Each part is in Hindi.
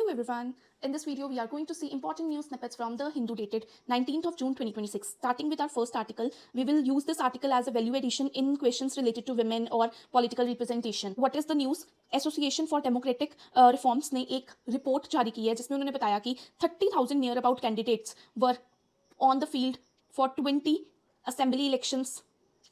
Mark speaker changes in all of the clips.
Speaker 1: Hello everyone. In this video, we are going to see important news snippets from the Hindu dated 19th of June 2026. Starting with our first article, we will use this article as a value addition in questions related to women or political representation. What is the news? Association for Democratic Reforms ने एक रिपोर्ट जारी की है जिसमें उन्होंने बताया कि 30,000 near about candidates were on the field for 20 assembly elections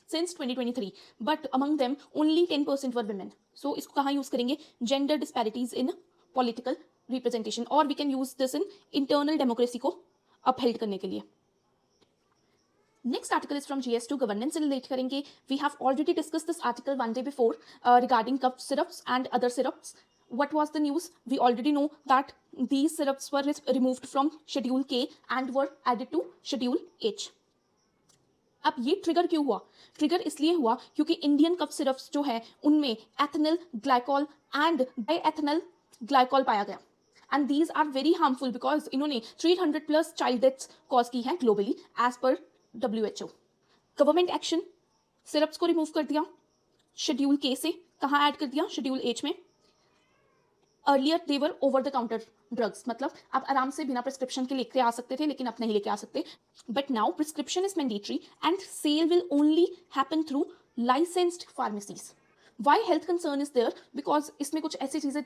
Speaker 1: since 2023, but among them only 10% were women. So इसको कहाँ यूज करेंगे? Gender disparities in political representation, or we can use this in internal democracy को upheld करने के लिए. Next article is from GS2 governance से relate करेंगे. We have already discussed this article one day before regarding cough syrups and other syrups. What was the news? We already know that these syrups were removed from Schedule K and were added to Schedule H. अब ये ट्रिगर क्यों हुआ? ट्रिगर इसलिए हुआ क्योंकि इंडियन कफ सिरप्स जो है उनमें एथेनल ग्लाइकॉल एंड डाईएथेनल ग्लाइकॉल पाया गया and these are very harmful because इन्होंने 300 प्लस चाइल्ड डेथ्स कॉज की हैं globally as per WHO. Government action, syrups को रिमूव कर दिया शेड्यूल के से, कहाँ ऐड कर दिया? शेड्यूल एच में. Earlier they were over the counter drugs, मतलब आप आराम से बिना प्रिस्क्रिप्शन के लेके आ सकते थे लेकिन अब नहीं लेके आ सकते. But now prescription is mandatory and sale will only happen through licensed pharmacies. Why health concern is there? Because इसमें कुछ ऐसी चीज़ें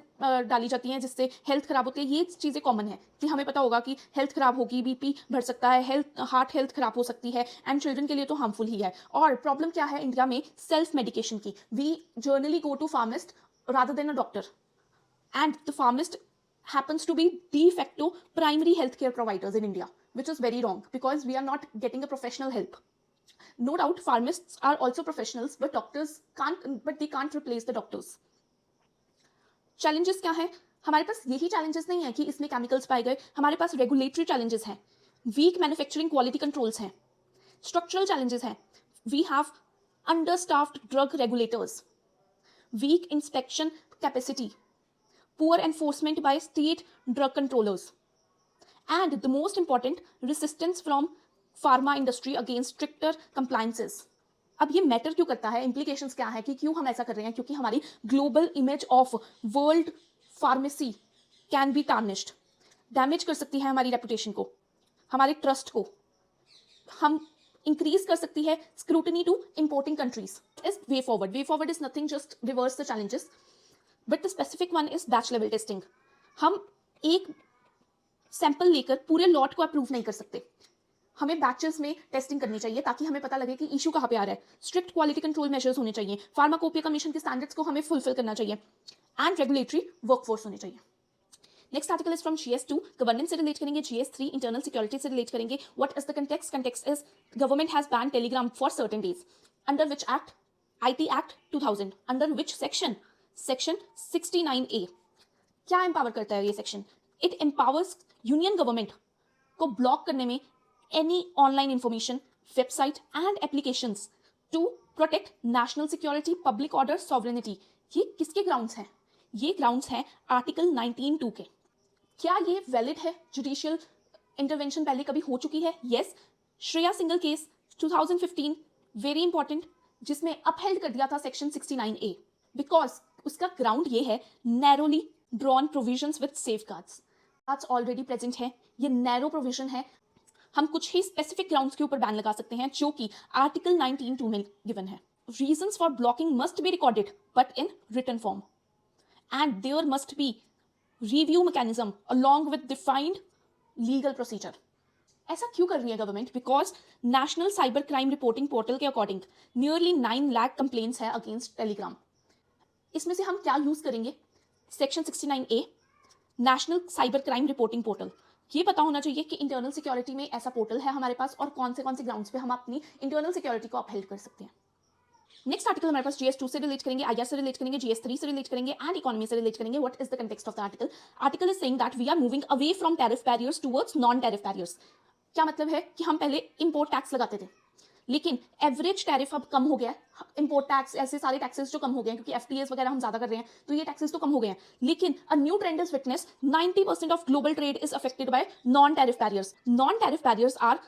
Speaker 1: डाली जाती हैं जिससे हेल्थ खराब होती है. ये चीज़ें कॉमन है कि हमें पता होगा कि हेल्थ खराब होगी, बीपी बढ़ सकता है, हार्ट हेल्थ खराब हो सकती है एंड चिल्ड्रन के लिए तो हार्मफुल ही है. और प्रॉब्लम क्या है इंडिया में? सेल्फ मेडिकेशन की. We generally go to pharmacist rather than a doctor and the pharmacist happens to be de facto primary healthcare providers in India, which is very wrong because we are not getting a professional help. No doubt pharmacists are also professionals, but they can't replace the doctors. Challenges क्या है? हमारे पास यही challenges नहीं है कि इसमें chemicals पाए गए. हमारे पास regulatory challenges हैं, weak manufacturing quality controls हैं, structural challenges हैं. We have understaffed drug regulators, weak inspection capacity, poor enforcement by state drug controllers, and the most important, resistance from pharma industry against stricter compliances. अब ये मैटर क्यों करता है? implications क्या है कि क्यों हम ऐसा कर रहे हैं? क्योंकि हमारी global image of world pharmacy can be tarnished. Damage कर सकती है हमारी रेपुटेशन को, हमारे ट्रस्ट को. हम इंक्रीज कर सकती है scrutiny to importing countries. Is way forward. Way forward is nothing, just reverse the challenges. But the specific one is batch level testing. हम एक सैंपल लेकर पूरे लॉट को अप्रूव नहीं कर सकते. हमें बैचेस में टेस्टिंग करनी चाहिए ताकि हमें पता लगे कि इशू कहाँ पे आ रहा है. स्ट्रिक्ट क्वालिटी कंट्रोल मेजर्स होने चाहिए. फार्माकोपिया कमीशन के स्टैंडर्ड्स को हमें फुलफिल करना चाहिए एंड रेगुलेटरी वर्कफोर्स होनी चाहिए. Next article is from GS2 governance से रिलेट करेंगे. GS3 इंटरनल सिक्योरिटी से रिलेट करेंगे. What is the context? Context is government has ban Telegram for certain days. Under which act? IT act 2000. Under which section? Section 69A. क्या एम्पावर करता है ये सेक्शन? इट एम्पावर्स यूनियन गवर्नमेंट को ब्लॉक करने में any online information, website and applications to protect national security, public order, sovereignty. ये किसके ग्राउंड्स हैं? ये ग्राउंड्स हैं आर्टिकल 19(2) के. क्या ये वैलिड है? जुडिशियल इंटरवेंशन पहले कभी हो चुकी है? Yes. Shreya single case 2015, very important, जिसमें अपहेल्ड कर दिया था सेक्शन 69A बिकॉज उसका ग्राउंड ये है narrowly drawn provisions with safeguards. आज ऑलरेडी प्रेजेंट है. ये नैरो प्रोविजन है. हम कुछ ही स्पेसिफिक ग्राउंड्स के ऊपर बैन लगा सकते हैं जो कि आर्टिकल 19(2) में गिवन है. Reasons for blocking must be recorded but in written form and there must be review mechanism along with defined legal procedure. ऐसा क्यों कर रही है government? Because national cyber crime reporting portal के अकॉर्डिंग नियरली 9 लाख कंप्लेंट्स है अगेंस्ट टेलीग्राम. इसमें से हम क्या यूज करेंगे? Section 69A national cyber crime reporting portal. ये पता होना चाहिए कि इंटरनल सिक्योरिटी में ऐसा पोर्टल है हमारे पास और कौन से ग्राउंड्स पे हम अपनी इंटरनल सिक्योरिटी को अपहेल्ड कर सकते हैं. नेक्स्ट आर्टिकल हमारे पास GS2 से रिलेट करेंगे, IR से रिलेट करेंगे, GS3 से रिलेट करेंगे एंड इकोनॉमी से रिलेट करेंगे. What is the context of the article? Article is saying that we are moving away from tariff barriers towards non tariff barriers. क्या मतलब है? कि हम पहले इंपोर्ट टैक्स लगाते थे लेकिन एवरेज टैरिफ अब कम हो गया है. इंपोर्ट टैक्स, ऐसे सारे टैक्सेस जो कम हो गए हैं क्योंकि FTAs वगैरह हम ज्यादा कर रहे हैं तो ये टैक्सेस तो कम हो गए हैं. लेकिन a new trend is witness 90% of global trade is affected by non tariff barriers. Non tariff barriers are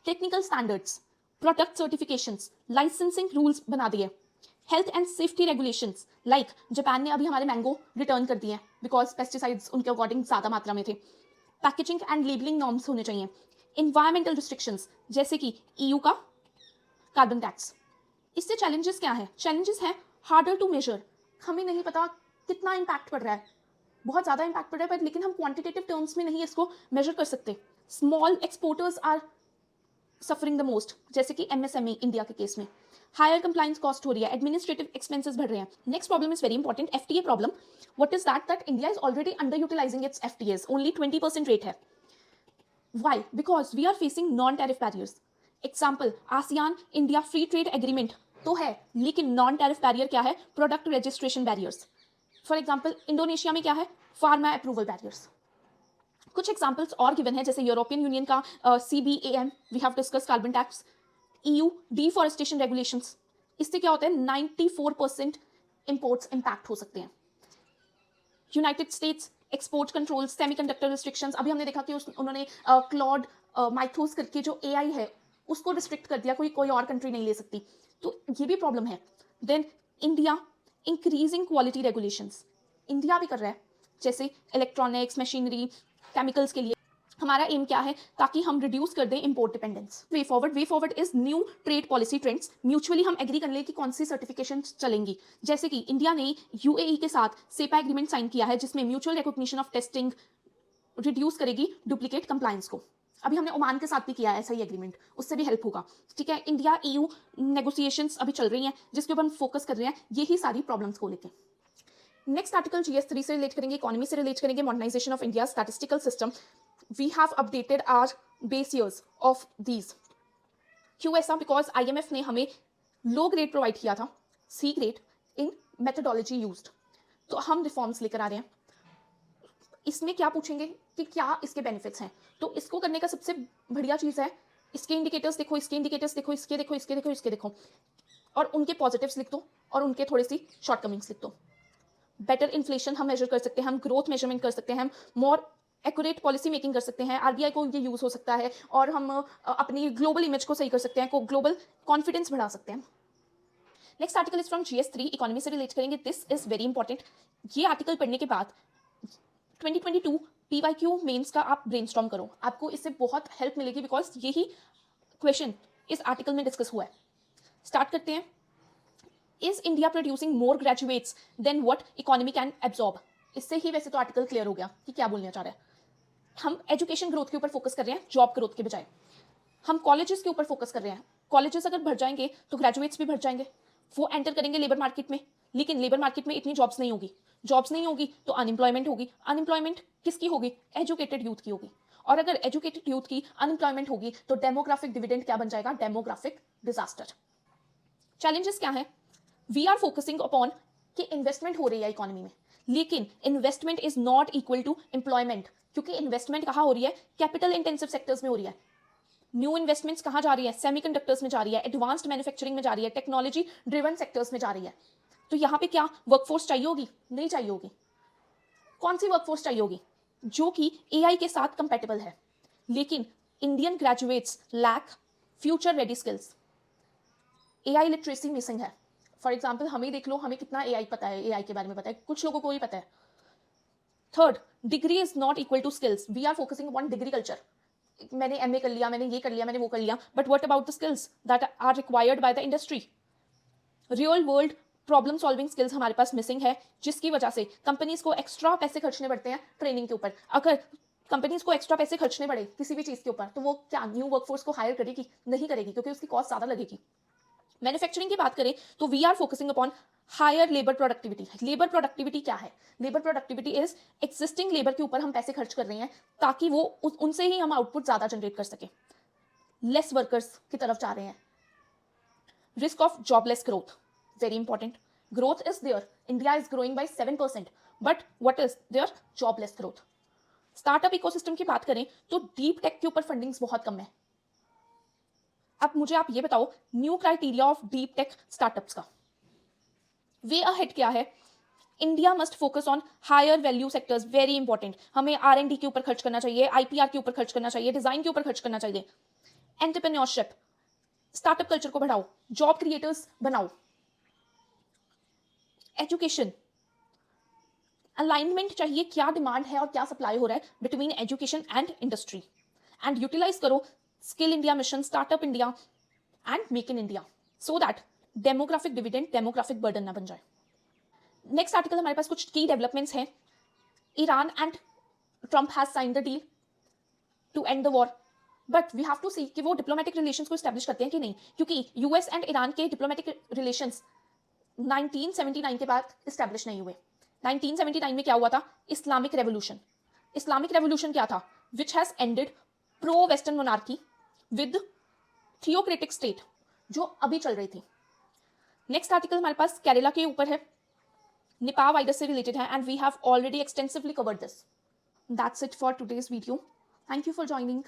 Speaker 1: technical standards, product certifications, licensing rules बना दिए, health and safety regulations like Japan ने अभी हमारे मैंगो रिटर्न कर दिए हैं बिकॉज पेस्टिसाइड्स उनके अकॉर्डिंग ज़्यादा मात्रा में थे. पैकेजिंग एंड लेबलिंग नॉर्म्स होने चाहिए. इन्वायरमेंटल रिस्ट्रिक्शंस जैसे कि ईयू का कार्बन टैक्स. इससे चैलेंजेस क्या है? चैलेंजेस हैं हार्डर टू मेजर. हमें नहीं पता कितना इम्पैक्ट पड़ रहा है, बहुत ज़्यादा इम्पैक्ट पड़ रहा है, पर लेकिन हम क्वांटिटेटिव टर्म्स में नहीं इसको मेजर कर सकते. Small exporters are suffering the most, जैसे कि एमएसएमई इंडिया के केस में. हायर कंप्लाइंस कॉस्ट हो रही है, एडमिनिस्ट्रेटिव एक्सपेंसेस बढ़ रहे हैं. Next problem is very important, FTA problem. What is that India is already underutilising its FTAs. Only 20% rate है. Why? Because we are facing non tariff barriers. Example, ASEAN India free trade agreement तो है, लेकिन नॉन टैरिफ बैरियर क्या है? Product registration barriers. For example Indonesia में क्या है? Pharma approval barriers. कुछ एग्जाम्पल्स और गिवन है, जैसे यूरोपियन यूनियन का CBAM, we have discuss carbon tax. EU deforestation regulations, इससे क्या होता है? 94% इंपोर्ट्स इंपैक्ट हो सकते हैं. United states export control, semiconductor restrictions. अभी हमने देखा कि उन्होंने क्लॉड माइथोस करके जो AI है उसको रिस्ट्रिक्ट कर दिया, कोई और कंट्री नहीं ले सकती. तो ये भी प्रॉब्लम है. Then India increasing quality regulations, India भी कर रहा है, जैसे इलेक्ट्रॉनिक्स, मशीनरी, केमिकल्स के लिए. हमारा एम क्या है? ताकि हम रिड्यूस कर दें import dependence. Way forward is new trade policy trends. Mutually हम एग्री कर लें कि कौन सी सर्टिफिकेशन चलेंगी. जैसे कि इंडिया ने UAE के साथ सेपा एग्रीमेंट साइन किया है, जिसमें mutual recognition of testing reduce करेगी डुप्लीकेट कंप्लायंस को. अभी हमने ओमान के साथ भी किया है ऐसा ही एग्रीमेंट, उससे भी हेल्प होगा. ठीक है, इंडिया EU नेगोशिएशंस अभी चल रही हैं, जिसके ऊपर हम फोकस कर रहे हैं यही सारी प्रॉब्लम्स को लेकर. नेक्स्ट आर्टिकल GS3 से रिलेट करेंगे, इकोनॉमी से रिलेट करेंगे, modernisation of India statistical system. We have updated our base years of these. क्यों ऐसा? बिकॉज IMF ने हमें लो ग्रेड प्रोवाइड किया था, C ग्रेड इन मेथडोलॉजी यूज्ड. तो हम रिफॉर्म्स लेकर आ रहे हैं. इसमें क्या पूछेंगे कि क्या इसके बेनिफिट्स हैं. तो इसको करने का सबसे बढ़िया चीज़ है, इसके इंडिकेटर्स देखो, इसके इंडिकेटर्स देखो, इसके देखो, इसके देखो, इसके देखो, और उनके पॉजिटिव्स लिख दो और उनके थोड़ी सी शॉर्टकमिंग्स लिख दो. बेटर इन्फ्लेशन हम मेजर कर सकते हैं, हम ग्रोथ मेजरमेंट कर सकते हैं, हम मोर एक्यूरेट पॉलिसी मेकिंग कर सकते हैं. RBI को ये यूज़ हो सकता है, और हम अपनी ग्लोबल इमेज को सही कर सकते हैं, को ग्लोबल कॉन्फिडेंस बढ़ा सकते हैं. Next article is from GS3, economy से रिलेट करेंगे. This is very important. ये आर्टिकल पढ़ने के बाद 2022 PYQ मेंस का आप ब्रेनस्टॉर्म करो, आपको इससे बहुत हेल्प मिलेगी, बिकॉज यही क्वेश्चन इस आर्टिकल में डिस्कस हुआ है. स्टार्ट करते हैं. Is India producing more graduates than what economy can absorb. इससे ही वैसे तो आर्टिकल क्लियर हो गया कि क्या बोलना चाह रहा है. हम एजुकेशन ग्रोथ के ऊपर फोकस कर रहे हैं, जॉब ग्रोथ के बजाय. हम कॉलेजेस के ऊपर फोकस कर रहे हैं. कॉलेजेस अगर बढ़ जाएंगे तो ग्रेजुएट्स भी बढ़ जाएंगे, वो एंटर करेंगे लेबर मार्केट में. लेकिन लेबर मार्केट में इतनी जॉब्स नहीं होगी, जॉब्स नहीं होगी तो अनएम्प्लॉयमेंट होगी. अनएम्प्लॉयमेंट किसकी होगी? एजुकेटेड यूथ की होगी. और अगर एजुकेटेड यूथ की अनएम्प्लॉयमेंट होगी तो डेमोग्राफिक डिविडेंड क्या बन जाएगा? Demographic disaster. चैलेंजेस क्या है? वी आर फोकसिंग अपॉन कि इन्वेस्टमेंट हो रही है इकोनॉमी में, लेकिन investment is not equal to employment. क्योंकि इन्वेस्टमेंट कहाँ हो रही है? कैपिटल इंटेंसिव सेक्टर्स में हो रही है. न्यू इन्वेस्टमेंट्स कहाँ जा रही है? सेमीकंडक्टर्स में जा रही है, एडवांस्ड मैन्युफैक्चरिंग में जा रही है, टेक्नोलॉजी ड्रिवन सेक्टर्स में जा रही है. तो यहाँ पे क्या वर्कफोर्स चाहिए होगी? नहीं चाहिए होगी. कौन सी वर्कफोर्स चाहिए होगी? जो कि AI के साथ कंपेटेबल है. लेकिन Indian graduates lack future ready skills. AI literacy missing है. फॉर एग्जाम्पल हमें देख लो, हमें कितना AI पता है, AI के बारे में पता है, कुछ लोगों को ही पता है. Third, degree is not equal to skills. We are focusing on degree culture. मैंने MA कर लिया, मैंने ये कर लिया, मैंने वो कर लिया, but what about the skills that are required by the industry? Real world problem solving skills हमारे पास मिसिंग है, जिसकी वजह से कंपनीज को एक्स्ट्रा पैसे खर्चने पड़ते हैं ट्रेनिंग के ऊपर. अगर कंपनीज को एक्स्ट्रा पैसे खर्चने पड़े किसी भी चीज़ के ऊपर, तो वो क्या न्यू वर्कफोर्स को हायर करेगी? नहीं करेगी, क्योंकि उसकी कॉस्ट ज़्यादा लगेगी. मैन्युफैक्चरिंग की बात करें तो we are focusing upon higher labour productivity. Labour productivity क्या है? Labour productivity is existing labour के ऊपर हम पैसे खर्च कर रहे हैं ताकि वो उनसे ही हम आउटपुट ज़्यादा जनरेट कर सके. लेस वर्कर्स की तरफ जा रहे हैं. Risk of jobless growth, very important. Growth is there, India is growing by 7%, but what is there? Jobless growth. Startup ecosystem की बात करें तो डीप टेक के ऊपर फंडिंग्स बहुत कम है. अब मुझे आप ये बताओ, new criteria of deep tech startups का वे अहेड क्या है? India must focus on higher value sectors, very important. हमें R&D के ऊपर खर्च करना चाहिए, IPR के ऊपर खर्च करना चाहिए, डिजाइन के ऊपर खर्च करना चाहिए. एंटरप्रेन्योरशिप, स्टार्टअप कल्चर को बढ़ाओ, जॉब क्रिएटर्स बनाओ. एजुकेशन, अलाइनमेंट चाहिए, क्या डिमांड है और क्या सप्लाई हो रहा है between education and industry, and utilise करो skill India mission, startup India and make in India, so that demographic dividend, demographic burden ना बन जाए। नेक्स्ट आर्टिकल हमारे पास कुछ की डेवलपमेंट्स हैं। Iran and Trump has sign the deal to end the war, but we have to see कि वो डिप्लोमेटिक रिलेशंस को स्टैब्लिश करते हैं कि नहीं, क्योंकि यूएस एंड ईरान के डिप्लोमेटिक रिलेशंस 1979 के बाद स्टैब्लिश नहीं हुए। 1979 में क्या हुआ था? Islamic revolution. इस्लामिक रेवोल्यूशन क्या था? Which has ended pro western monarchy with theocratic state, जो अभी चल रही थी। नेक्स्ट आर्टिकल हमारे पास केरला के ऊपर है, निपाह वायरस से रिलेटेड है, and we have already extensively covered this. That's it for today's video. Thank you for joining.